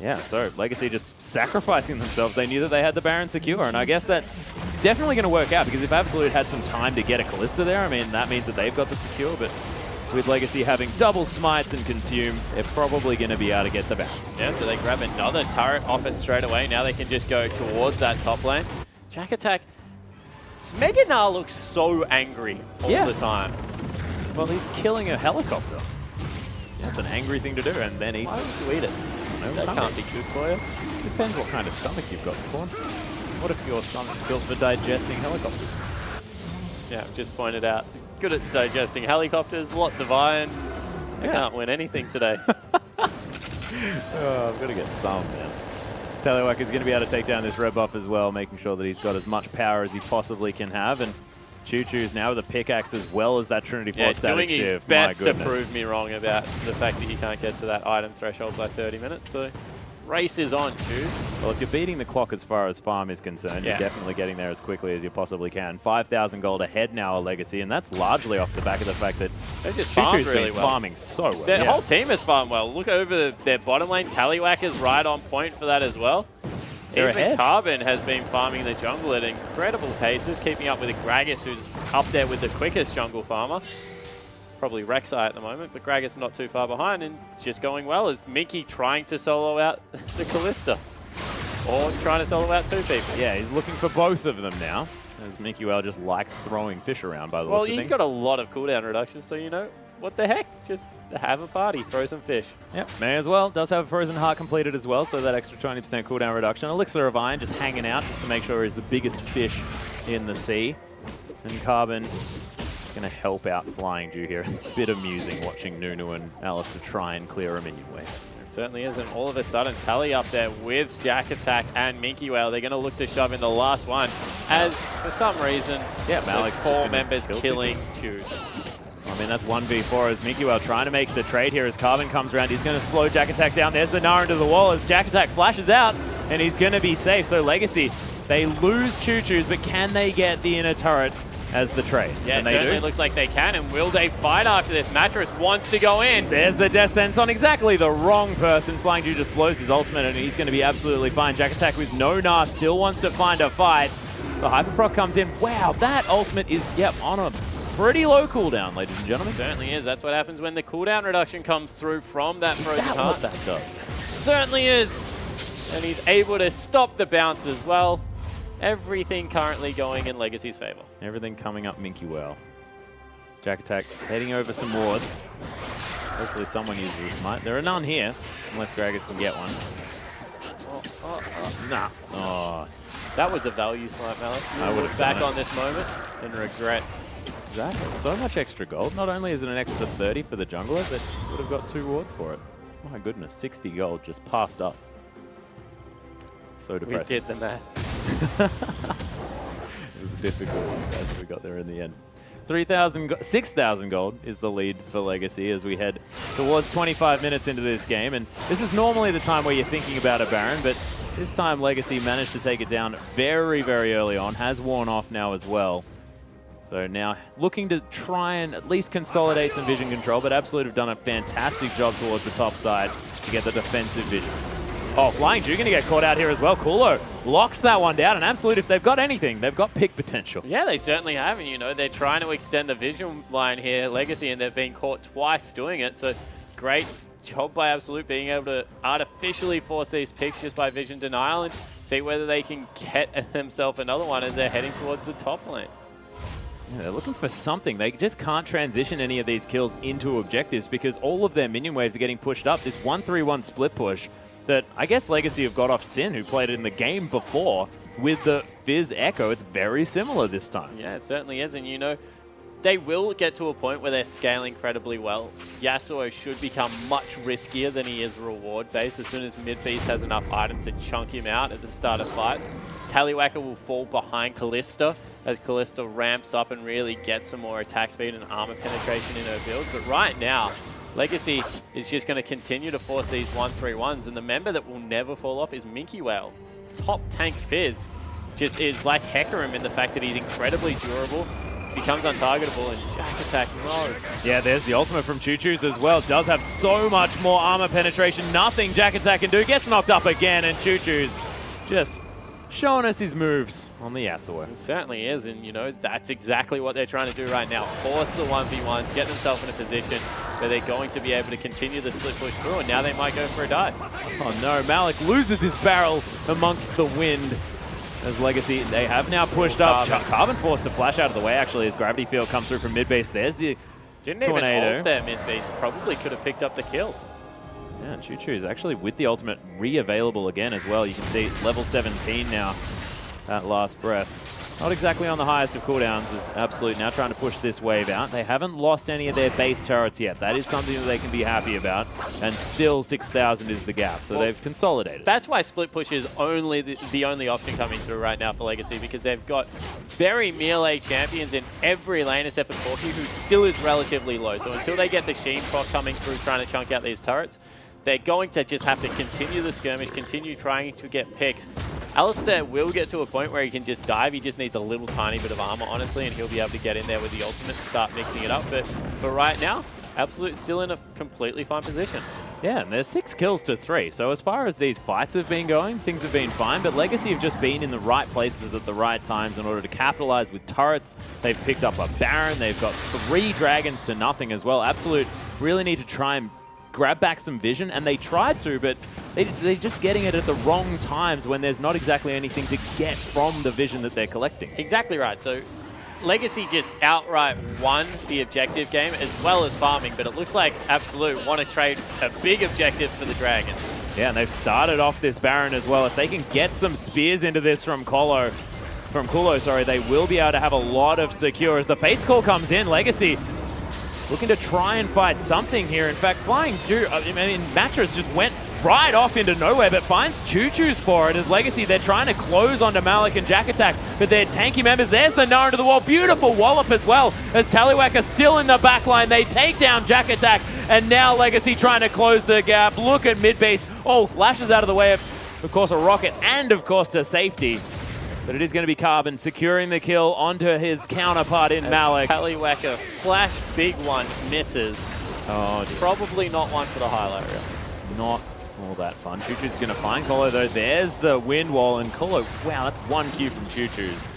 Yeah, so Legacy just sacrificing themselves. They knew that they had the Baron secure, and I guess that it's definitely going to work out, because if Absolute had some time to get a Callista there, I mean, that means that they've got the secure, but with Legacy having double smites and consume, they're probably going to be able to get the Baron.
Yeah, so they grab another turret off it straight away. Now they can just go towards that top lane. Jack Attack. Mega Gnar looks so angry all the time.
Well, he's killing a helicopter. That's an angry thing to do, and then eats
Why
it.
would you eat it?
No,
That can't be good for you.
Depends what kind of stomach you've got, Spawn. What if your stomach's built for digesting helicopters?
Yeah, I've just pointed out. Good at digesting helicopters, lots of iron. I can't win anything today.
Oh, I've got to get some, man. Tallywhacker is going to be able to take down this red buff as well, making sure that he's got as much power as he possibly can have. And Choo Choo's now with a pickaxe as well as that Trinity Force
He's
static
doing his
shiv.
best
My
to
goodness.
prove me wrong about the fact that you can't get to that item threshold by 30 minutes. So race is on, Choo.
Well, if you're beating the clock as far as farm is concerned, you're definitely getting there as quickly as you possibly can. 5,000 gold ahead now, a Legacy, and that's largely off the back of the fact that
They just
Choo
farmed
Choo's
really
been
well.
farming so well.
Their whole team has farmed well. Look over their bottom lane. Tallywhacker's right on point for that as well.
They're
Even
ahead.
Carbon has been farming the jungle at incredible paces, keeping up with Gragas, who's up there with the quickest jungle farmer. Probably Rek'Sai at the moment, but Gragas not too far behind, and it's just going well. Is Minky trying to solo out the Callista? Or trying to solo out 2 people?
Yeah, he's looking for both of them now, as Minky Well just likes throwing fish around by the
Well,
looks of
he's
things.
got a lot of cooldown reductions, so you know, what the heck? Just have a party, throw some fish.
Yep, may as well. Does have a Frozen Heart completed as well, so that extra 20% cooldown reduction. Elixir of Iron just hanging out just to make sure he's the biggest fish in the sea. And Carbon is going to help out Flying Jew here. It's a bit amusing watching Nunu and Alistair try and clear a minion wave.
It certainly is, and all of a sudden, Tally up there with Jack Attack and Minky Whale. They're going to look to shove in the last one, as for some reason,
Malik's
the
just
4
gonna
members
kill
killing
Choo
Choose.
I mean, that's 1v4 as Minky Well trying to make the trade here as Carbon comes around. He's going to slow Jack Attack down. There's the Gnar into the wall as Jack Attack flashes out, and he's going to be safe. So Legacy, they lose Choo Choo's, but can they get the inner turret as the trade.
Yeah,
and
it certainly looks like they can. And will they fight after this? Mattress wants to go in.
There's the death sentence on exactly the wrong person. Flying Jew just blows his ultimate, and he's going to be absolutely fine. Jack Attack with no Gnar still wants to find a fight. The Hyperproc comes in. Wow, that ultimate is, yep, on a pretty low cooldown, ladies and gentlemen.
It certainly is. That's what happens when the cooldown reduction comes through from that
Is
frozen
that
heart.
what that does?
Certainly is. And he's able to stop the bounce as well. Everything currently going in Legacy's favor.
Everything coming up Minky well. Jack Attack heading over some wards. Hopefully someone uses a smite. There are none here, unless Gragas can get one. Nah. Oh.
That was a value smite, Malik.
I would have
back
done it.
on this moment and regret.
Exactly. So much extra gold. Not only is it an extra 30 for the jungler, but would have got 2 wards for it. My goodness, 60 gold just passed up. So
We
depressing.
did the math.
It was a difficult one, guys, but we got there in the end. 6,000 gold is the lead for Legacy as we head towards 25 minutes into this game. And this is normally the time where you're thinking about a Baron, but this time Legacy managed to take it down very, very early on. Has worn off now as well. So now looking to try and at least consolidate some vision control, but Absolute have done a fantastic job towards the top side to get the defensive vision. Oh, Flying Jew going to get caught out here as well. Kulo locks that one down, and Absolute, if they've got anything, they've got pick potential.
Yeah, they certainly have, and you know, they're trying to extend the vision line here, Legacy, and they've been caught twice doing it, so great job by Absolute being able to artificially force these picks just by vision denial and see whether they can get themselves another one as they're heading towards the top lane.
Yeah, they're looking for something. They just can't transition any of these kills into objectives because all of their minion waves are getting pushed up. This 1-3-1 split push that I guess Legacy have got off Sin, who played it in the game before with the Fizz Echo. It's very similar this time.
Yeah, it certainly is, and you know, they will get to a point where they're scaling incredibly well. Yasuo should become much riskier than he is reward-based as soon as Midbeast has enough items to chunk him out at the start of fights. Tallywhacker will fall behind Kalista as Kalista ramps up and really gets some more attack speed and armor penetration in her build. But right now, Legacy is just going to continue to force these 1-3-1s, and the member that will never fall off is Minky Whale. Top tank Fizz just is like Hecarim in the fact that he's incredibly durable, becomes untargetable, and Jack Attack, no.
Yeah, there's the ultimate from Choo Choo's as well. Does have so much more armor penetration. Nothing Jack Attack can do. Gets knocked up again, and Choo Choo's just showing us his moves on the Yasuo.
It certainly is, and you know, that's exactly what they're trying to do right now. Force the 1v1s, get themselves in a position where they're going to be able to continue the split push through, and now they might go for a dive.
Oh no, Malik loses his barrel amongst the wind. As Legacy, they have now pushed up. Carbon forced to flash out of the way, actually, as Gravity Field comes through from mid-base. There's the
Didn't
tornado.
even ult there mid-base. Probably could have picked up the kill.
Yeah, Choo Choo is actually with the ultimate re-available again as well. You can see level 17 now, that last breath. Not exactly on the highest of cooldowns as Absolute now trying to push this wave out. They haven't lost any of their base turrets yet. That is something that they can be happy about. And still 6,000 is the gap, so they've consolidated.
That's why split push is only the only option coming through right now for Legacy, because they've got very melee champions in every lane except for Corki, who still is relatively low. So until they get the Sheen proc coming through trying to chunk out these turrets, they're going to just have to continue the skirmish, continue trying to get picks. Alistair will get to a point where he can just dive. He just needs a little tiny bit of armor, honestly, and he'll be able to get in there with the ultimate, start mixing it up. But for right now, Absolute's still in a completely fine position.
Yeah, and there's 6 kills to 3. So as far as these fights have been going, things have been fine. But Legacy have just been in the right places at the right times in order to capitalize with turrets. They've picked up a Baron. They've got 3 dragons to nothing as well. Absolute really need to try and grab back some vision, and they tried to, but they're just getting it at the wrong times when there's not exactly anything to get from the vision that they're collecting.
Exactly right. So Legacy just outright won the objective game as well as farming, but it looks like Absolute want to trade a big objective for the Dragon.
Yeah, and they've started off this Baron as well. If they can get some spears into this from Kulo, they will be able to have a lot of secure. As the Fate's Call comes in, Legacy looking to try and fight something here. In fact, Flying Jew, Mattress just went right off into nowhere, but finds Choo Choo's for it. As Legacy, they're trying to close onto Malik and Jack Attack, but they're tanky members. There's the Gnar into the wall. Beautiful wallop as well, as Tallywhacker still in the back line. They take down Jack Attack, and now Legacy trying to close the gap. Look at mid-base. Oh, flashes out of the way of course, a rocket, and of course, to safety. But it is going to be Carbon securing the kill onto his counterpart in Malik.
Tallywacker flash big one misses.
Oh, dear.
Probably not one for the highlight reel.
Not all that fun. Choo Choo's going to find Colo though. There's the wind wall, and Colo, wow, that's 1 Q from Choo Choo's.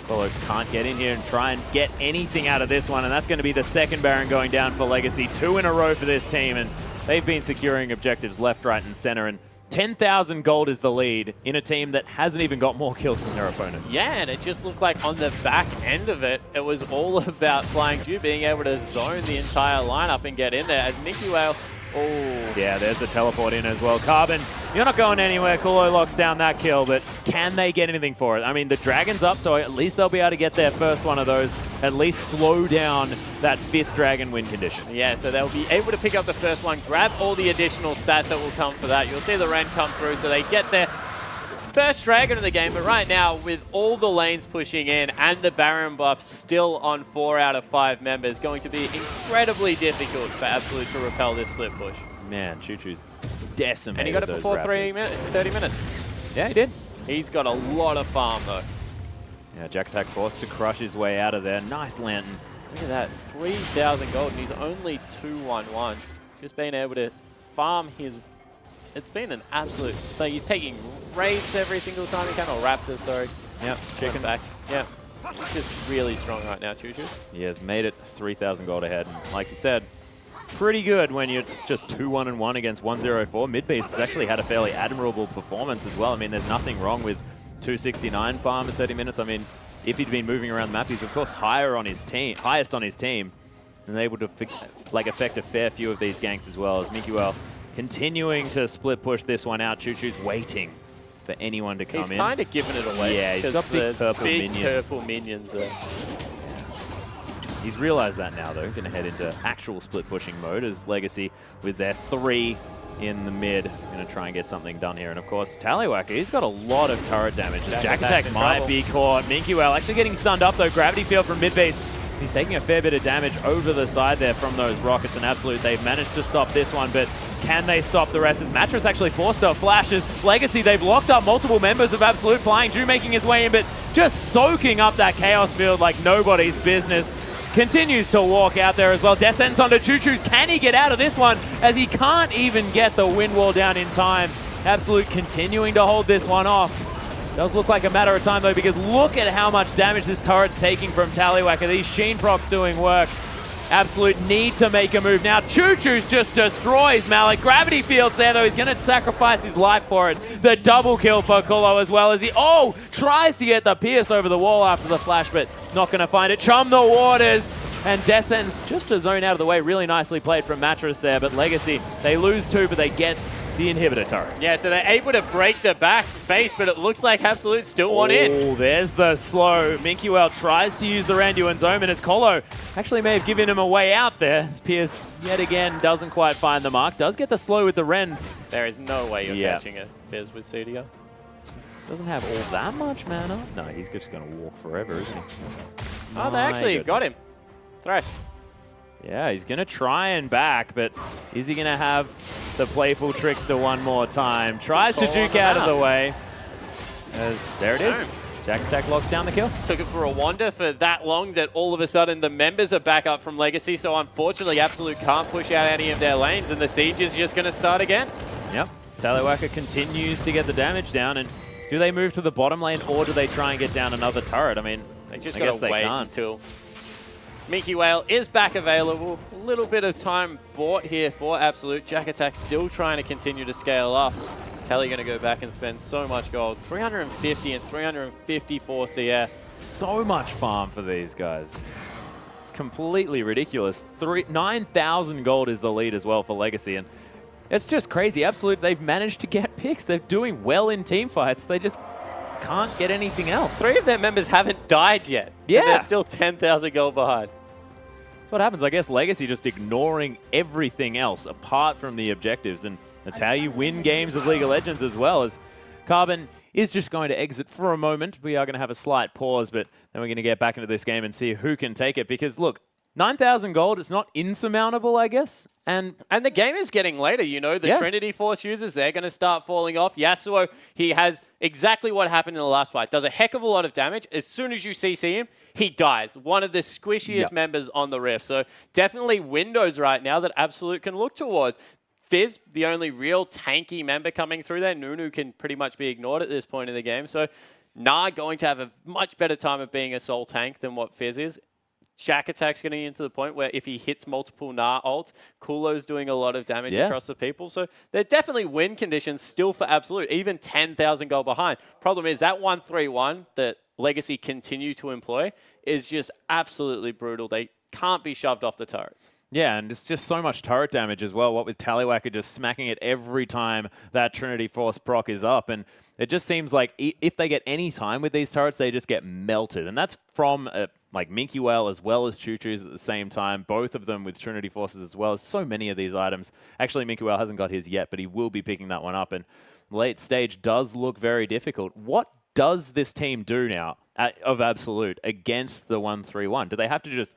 Colo can't get in here and try and get anything out of this one, and that's going to be the second Baron going down for Legacy. 2 in a row for this team, and they've been securing objectives left, right, and center. And 10,000 gold is the lead in a team that hasn't even got more kills than their opponent.
Yeah, and it just looked like on the back end of it, it was all about Flying Jew being able to zone the entire lineup and get in there. As Mickey Whale,
yeah, there's the teleport in as well. Carbon, you're not going anywhere. Kulo locks down that kill, but can they get anything for it? I mean, the Dragon's up, so at least they'll be able to get their first one of those, at least slow down that 5th Dragon win condition.
Yeah, so they'll be able to pick up the first one, grab all the additional stats that will come for that. You'll see the Ren come through, so they get their first Dragon of the game, but right now, with all the lanes pushing in and the Baron buff still on 4 out of 5 members, going to be incredibly difficult for Absolute to repel this split push.
Man, Choo Choo's decimated.
And he got it before 30 minutes.
Yeah, he did.
He's got a lot of farm, though.
Yeah, Jack Attack forced to crush his way out of there. Nice lantern.
Look at that, 3,000 gold, and he's only 2-1-1. Just being able to farm his... It's been an absolute... So he's taking raids every single time he can, or Raptors, sorry.
Yep,
Chicken back. Yeah. Just really strong right now, Choo Choo.
He has made it 3,000 gold ahead. And like you said, pretty good when it's just 2-1-1 against 104. Midbeast has actually had a fairly admirable performance as well. I mean, there's nothing wrong with 269 farm at 30 minutes. I mean, if he'd been moving around the map, he's of course higher on his team, highest on his team, and able to affect a fair few of these ganks as well. As Mikiwell continuing to split push this one out. Choo Choo's waiting for anyone to come in.
He's kind of giving it away.
Yeah, he's got big purple
minions there.
He's realized that now, though. Going to head into actual split pushing mode as Legacy, with their 3 in the mid, going to try and get something done here. And of course, Tallywacker, he's got a lot of turret damage. Jack Attack might be caught. Minkwell actually getting stunned up, though. Gravity Field from mid base. He's taking a fair bit of damage over the side there from those rockets, and Absolute, they've managed to stop this one, but can they stop the rest? As Mattress actually forced off flashes. Legacy, they've locked up multiple members of Absolute. Flying Jew making his way in, but just soaking up that Chaos Field like nobody's business. Continues to walk out there as well. Descends onto Choo Choo's. Can he get out of this one? As he can't even get the wind wall down in time. Absolute continuing to hold this one off. Does look like a matter of time, though, because look at how much damage this turret's taking from Tallywacker. These Sheen procs doing work. Absolute need to make a move now. Choo Choo's just destroys Malik. Gravity Field's there, though. He's going to sacrifice his life for it. The double kill for Kulo as well as he, tries to get the pierce over the wall after the flash, but not going to find it. Chum the waters. And Descends just a zone out of the way. Really nicely played from Mattress there, but Legacy, they lose 2, but they get the inhibitor turret.
Yeah, so they're able to break the back base, but it looks like Absolute still want in.
Oh, there's the slow. Minkwell tries to use the Randuin's Omen, and as Colo actually may have given him a way out there. As Pierce, yet again, doesn't quite find the mark. Does get the slow with the Ren.
There is no way you're catching it, Fizz, with CDR.
Doesn't have all that much mana. No, he's just going to walk forever, isn't he?
Oh, they actually got him. Thresh.
Yeah, he's going to try and back, but is he going to have the playful trickster one more time? Tries to juke out of the way. As there it is. Jack Attack locks down the kill.
Took it for a wander for that long that all of a sudden the members are back up from Legacy, so unfortunately Absolute can't push out any of their lanes, and the siege is just going to start again.
Yep. Tallywacker continues to get the damage down, and do they move to the bottom lane, or do they try and get down another turret? I mean,
I guess they wait until Mickey Whale is back available. A little bit of time bought here for Absolute. Jack Attack still trying to continue to scale up. Tally going to go back and spend so much gold. 350 and 354 CS.
So much farm for these guys. It's completely ridiculous. 9,000 gold is the lead as well for Legacy. And it's just crazy. Absolute, they've managed to get picks. They're doing well in team fights. They just can't get anything else.
3 of their members haven't died yet.
Yeah.
And they're still 10,000 gold behind.
That's what happens. I guess Legacy just ignoring everything else apart from the objectives. And that's how you win games of League of Legends as well. As Carbon is just going to exit for a moment. We are going to have a slight pause, but then we're going to get back into this game and see who can take it. Because, look, 9,000 gold, it's not insurmountable, I guess. And
the game is getting later, you know. The Trinity Force users, they're going to start falling off. Yasuo, he has exactly what happened in the last fight. Does a heck of a lot of damage. As soon as you CC him, he dies. One of the squishiest members on the Rift. So definitely windows right now that Absolute can look towards. Fizz, the only real tanky member coming through there. Nunu can pretty much be ignored at this point in the game. So Nah going to have a much better time of being a soul tank than what Fizz is. Jack Attack's getting into the point where if he hits multiple Nah ults, Kulo's doing a lot of damage across the people. So they're definitely win conditions still for Absolute, even 10,000 gold behind. Problem is that 1-3-1 that Legacy continue to employ is just absolutely brutal. They can't be shoved off the turrets.
yeah, and it's just so much turret damage as well, what with Tallywacker just smacking it every time that Trinity Force proc is up. And it just seems like if they get any time with these turrets, they just get melted. And that's from like Minky Whale as well as Choo Choo's at the same time, both of them with Trinity Forces as well as so many of these items. Actually, Minky Whale hasn't got his yet, but he will be picking that one up. And late stage does look very difficult. What does this team do now of Absolute against the 1-3-1? Do they have to just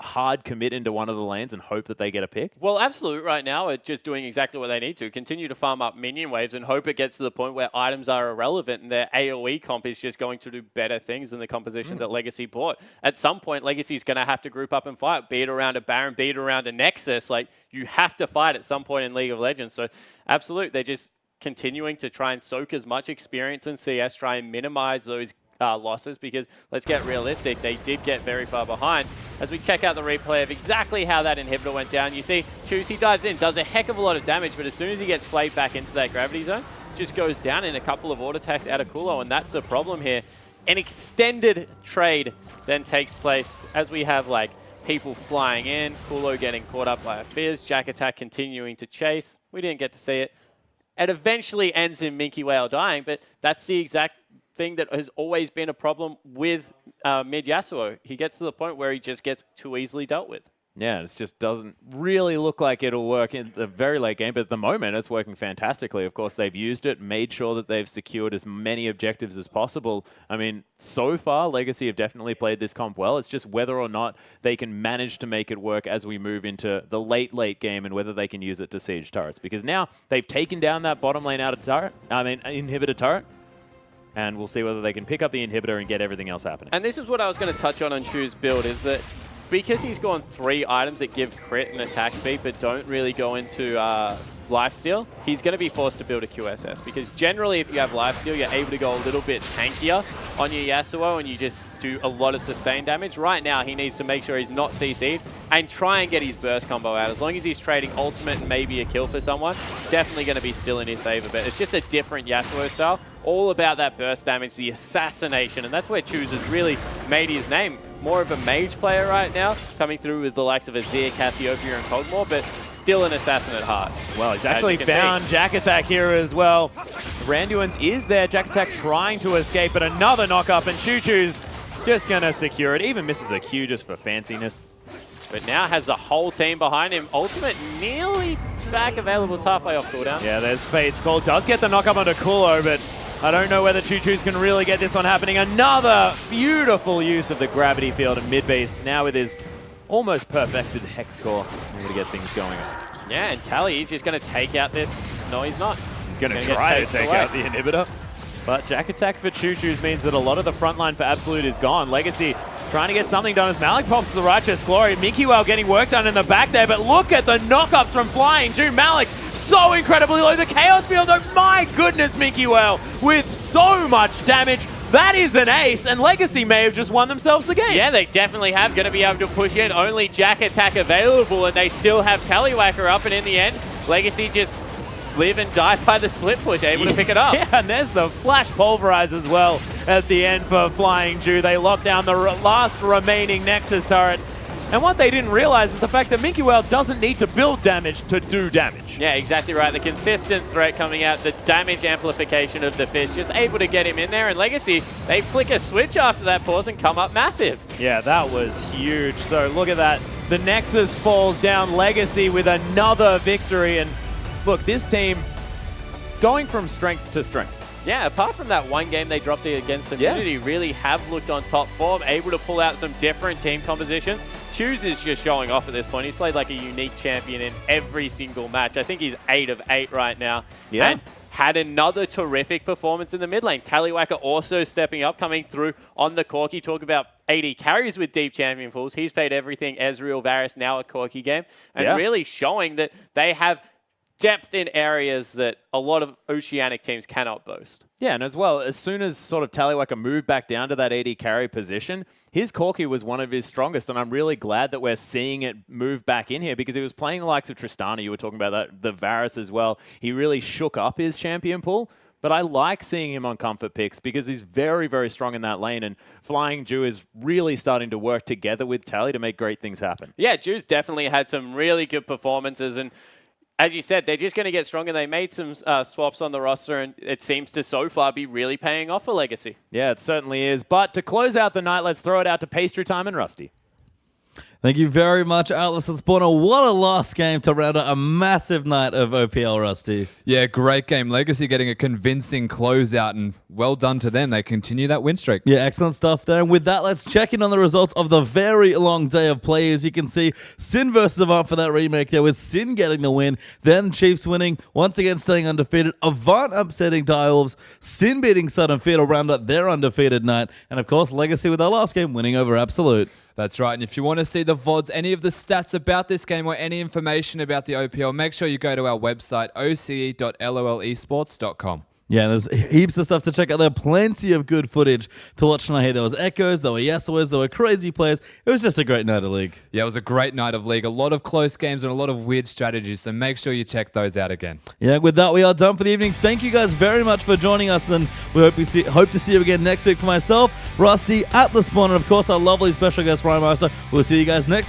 hard commit into one of the lanes and hope that they get a pick?
Well, Absolute right now are just doing exactly what they need to. Continue to farm up minion waves and hope it gets to the point where items are irrelevant and their AoE comp is just going to do better things than the composition that Legacy bought. At some point, Legacy's going to have to group up and fight, be it around a Baron, be it around a Nexus. Like, you have to fight at some point in League of Legends. So, Absolute, they're just continuing to try and soak as much experience in CS, try and minimize those losses, because let's get realistic, they did get very far behind. As we check out the replay of exactly how that inhibitor went down, you see Choose, he dives in, does a heck of a lot of damage, but as soon as he gets played back into that gravity zone, just goes down in a couple of auto attacks out of Kulo, and that's the problem here. An extended trade then takes place as we have like people flying in, Kulo getting caught up by a Fizz, Jack Attack continuing to chase. We didn't get to see it. It eventually ends in Minky Whale dying, but that's the exact thing that has always been a problem with mid Yasuo. He gets to the point where he just gets too easily dealt with.
Yeah, it just doesn't really look like it'll work in the very late game, but at the moment it's working fantastically. Of course, they've used it, made sure that they've secured as many objectives as possible. I mean, so far, Legacy have definitely played this comp well. It's just whether or not they can manage to make it work as we move into the late game and whether they can use it to siege turrets. Because now they've taken down that bottom lane out of turret, inhibitor turret. And we'll see whether they can pick up the inhibitor and get everything else happening.
And this is what I was going to touch on Chu's build, is that because he's gone 3 items that give crit and attack speed but don't really go into lifesteal, he's going to be forced to build a QSS. Because generally, if you have lifesteal, you're able to go a little bit tankier on your Yasuo and you just do a lot of sustained damage. Right now, he needs to make sure he's not CC'd and try and get his burst combo out. As long as he's trading ultimate and maybe a kill for someone, definitely going to be still in his favor. But it's just a different Yasuo style. All about that burst damage, the assassination, and that's where Choose has really made his name. More of a mage player right now, coming through with the likes of Azir, Cassiopeia, and Coldmore, but still an assassin at heart.
Well, he's actually found Jack Attack here as well. Randuin's is there, Jack Attack trying to escape, but another knock-up, and Choo Choo's just going to secure it. Even misses a Q just for fanciness.
But now has the whole team behind him. Ultimate nearly back available. It's halfway off cooldown.
Yeah, there's Fate's Call. Does get the knock-up onto Kulo, but I don't know whether Choo Choo's can really get this one happening. Another beautiful use of the gravity field and mid-beast, now with his almost perfected hex score, able to get things going.
Yeah, and Tally, he's just going to take out this. No, he's not.
He's going to try to take out the inhibitor. But Jack Attack for Choo Choo's means that a lot of the front line for Absolute is gone. Legacy trying to get something done as Malik pops to the Righteous Glory. Minky Whale getting work done in the back there, but look at the knockups from Flying Jew. Malik so incredibly low. The Chaos Field, though, my goodness, Minky Whale with so much damage. That is an ace, and Legacy may have just won themselves the game.
Yeah, they definitely have. Going to be able to push in. Only Jack Attack available, and they still have Tallywacker up, and in the end, Legacy just live and die by the split push, able to pick it up.
Yeah, and there's the Flash Pulverize as well at the end for Flying Jew. They lock down the last remaining Nexus turret. And what they didn't realize is the fact that Minky Whale doesn't need to build damage to do damage.
Yeah, exactly right. The consistent threat coming out, the damage amplification of the Fizz, just able to get him in there. And Legacy, they flick a switch after that pause and come up massive.
Yeah, that was huge. So look at that. The Nexus falls down. Legacy with another victory. And look, this team going from strength to strength.
Yeah, apart from that one game they dropped against Immunity, really have looked on top form, able to pull out some different team compositions. Choose is just showing off at this point. He's played like a unique champion in every single match. I think he's 8 of 8 right now.
Yeah.
And had another terrific performance in the mid lane. Tallywacker also stepping up, coming through on the Corki. Talk about AD carries with deep champion pools. He's played everything. Ezreal, Varus, now a Corki game. And really showing that they have depth in areas that a lot of Oceanic teams cannot boast.
Yeah, and as well, as soon as sort of Tallywacker moved back down to that AD carry position, his Corki was one of his strongest, and I'm really glad that we're seeing it move back in here because he was playing the likes of Tristana. You were talking about that, the Varus as well. He really shook up his champion pool, but I like seeing him on comfort picks because he's very, very strong in that lane, and Flying Jew is really starting to work together with Tally to make great things happen.
Yeah, Jew's definitely had some really good performances, and as you said, they're just going to get stronger. They made some swaps on the roster, and it seems to so far be really paying off for Legacy.
Yeah, it certainly is. But to close out the night, let's throw it out to Pastry Time and Rusty.
Thank you very much, Atlas and Spawner. What a last game to round out a massive night of OPL, Rusty.
Yeah, great game. Legacy getting a convincing closeout, and well done to them. They continue that win streak.
Yeah, excellent stuff there. And with that, let's check in on the results of the very long day of play. As you can see, Sin versus Avant for that remake there, with Sin getting the win, then Chiefs winning, once again staying undefeated, Avant upsetting Direwolves, Sin beating Sudden Fear to round up their undefeated night, and of course, Legacy with their last game winning over Absolute.
That's right, and if you want to see the VODs, any of the stats about this game or any information about the OPL, make sure you go to our website, oce.lolesports.com.
Yeah, there's heaps of stuff to check out there. Plenty of good footage to watch tonight. There was Echoes, there were Yasuo's, there were crazy players. It was just a great night of League.
Yeah, it was a great night of League. A lot of close games and a lot of weird strategies, so make sure you check those out again.
Yeah, with that, we are done for the evening. Thank you guys very much for joining us, and we hope to see you again next week. For myself, Rusty, Atlas Spawn, and of course our lovely special guest, Ryan Meister. We'll see you guys next month.